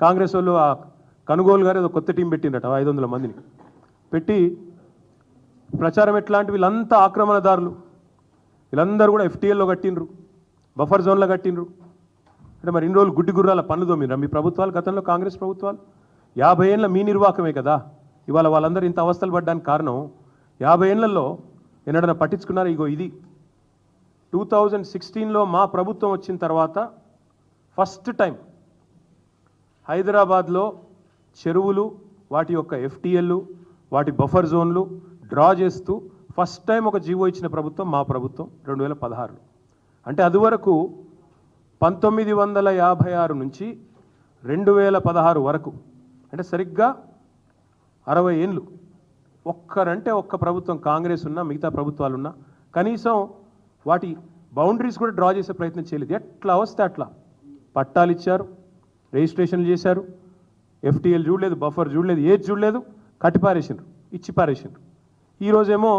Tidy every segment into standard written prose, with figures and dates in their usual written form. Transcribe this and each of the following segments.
కాంగ్రెస్ వాళ్ళు ఆ కనుగోలు గారు ఏదో కొత్త టీం పెట్టిండట 500 మందిని పెట్టి ప్రచారం ఎట్లాంటి వీళ్ళంతా ఆక్రమణదారులు, వీళ్ళందరూ కూడా ఎఫ్టీఎల్లో కట్టిండ్రు, బఫర్ జోన్లో కట్టిండ్రు. అంటే మరి ఇన్ని రోజులు గుడ్డి గుర్రాల పనులు తోమిరా మీ ప్రభుత్వాలు, గతంలో కాంగ్రెస్ ప్రభుత్వాలు 50 ఏళ్ళ మీ నిర్వాహకమే కదా ఇవాళ వాళ్ళందరూ ఇంత అవస్థలు పడ్డానికి కారణం. 50 ఏళ్లలో ఎన్నడన్నా పట్టించుకున్నారు? ఇగో ఇది 2016లో మా ప్రభుత్వం వచ్చిన తర్వాత ఫస్ట్ టైం హైదరాబాద్లో చెరువులు, వాటి యొక్క ఎఫ్టీఎల్లు, వాటి బఫర్ జోన్లు డ్రా చేస్తూ ఫస్ట్ టైం ఒక జీవో ఇచ్చిన ప్రభుత్వం మా ప్రభుత్వం 2016లో. అంటే అది వరకు 1956 నుంచి 2016 వరకు, అంటే సరిగ్గా 60 ఏళ్ళు ఒక్కరంటే ఒక్క ప్రభుత్వం కాంగ్రెస్ ఉన్నా, మిగతా ప్రభుత్వాలు ఉన్నా కనీసం వాటి బౌండరీస్ కూడా డ్రా చేసే ప్రయత్నం చేయలేదు. ఎట్లా వస్తే అట్లా పట్టాలు ఇచ్చారు, రిజిస్ట్రేషన్లు చేశారు, ఎఫ్టీఎల్ చూడలేదు, బఫర్ చూడలేదు, ఏది చూడలేదు, కట్టిపారేసిండ్రు, ఇచ్చి పారేసిండ్రు. ఈరోజేమో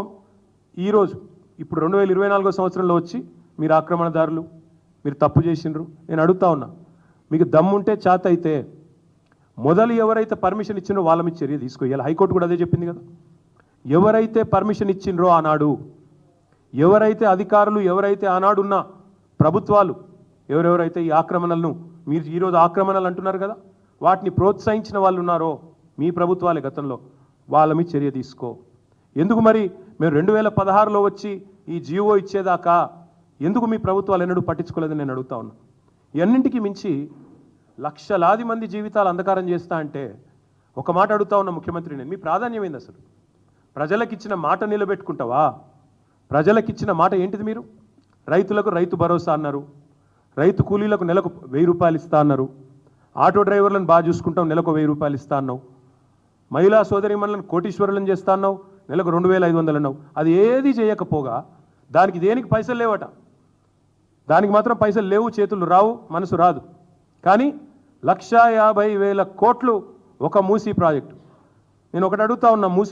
ఇప్పుడు 2024 సంవత్సరంలో వచ్చి మీరు ఆక్రమణదారులు, మీరు తప్పు చేసిండ్రు. నేను అడుగుతా ఉన్నా, మీకు దమ్ముంటే చేత అయితే మొదలు ఎవరైతే పర్మిషన్ ఇచ్చిండ్రో వాళ్ళ మీద చర్య తీసుకోవాలి. హైకోర్టు కూడా అదే చెప్పింది కదా. ఎవరైతే పర్మిషన్ ఇచ్చిండ్రో ఆనాడు, ఎవరైతే అధికారులు, ఎవరైతే ఆనాడున్న ప్రభుత్వాలు, ఎవరెవరైతే ఈ ఆక్రమణలను, మీరు ఈరోజు ఆక్రమణలు అంటున్నారు కదా, వాటిని ప్రోత్సహించిన వాళ్ళు ఉన్నారో మీ ప్రభుత్వాలే గతంలో, వాళ్ళ మీద చర్య తీసుకో. ఎందుకు మరి మేము 2016లో వచ్చి ఈ జీవో ఇచ్చేదాకా ఎందుకు మీ ప్రభుత్వాలు ఎన్నడూ పట్టించుకోలేదని నేను అడుగుతా ఉన్నా. ఇవన్నింటికి మించి లక్షలాది మంది జీవితాలు అంధకారం చేస్తా అంటే ఒక మాట అడుగుతా ఉన్న ముఖ్యమంత్రి, నేను మీ ప్రాధాన్యం ఏంది అసలు? ప్రజలకిచ్చిన మాట నిలబెట్టుకుంటావా? ప్రజలకిచ్చిన మాట ఏంటిది? మీరు రైతులకు రైతు భరోసా అన్నారు, రైతు కూలీలకు నెలకు 1000 రూపాయలు ఇస్తా అన్నారు, ఆటో డ్రైవర్లను బాగా చూసుకుంటాం నెలకు 1000 రూపాయలు ఇస్తా అన్నావు, మహిళా సోదరిమణులను కోటీశ్వరులను చేస్తా అన్నావు, నెలకు 2500 అన్నావు. అది ఏది చేయకపోగా దానికి దేనికి పైసలు లేవట. దానికి మాత్రం పైసలు లేవు, చేతులు రావు, మనసు రాదు. కానీ 1,50,000 కోట్లు ఒక మూసీ ప్రాజెక్టు. నేను ఒకటి అడుగుతా ఉన్నా, మూసీ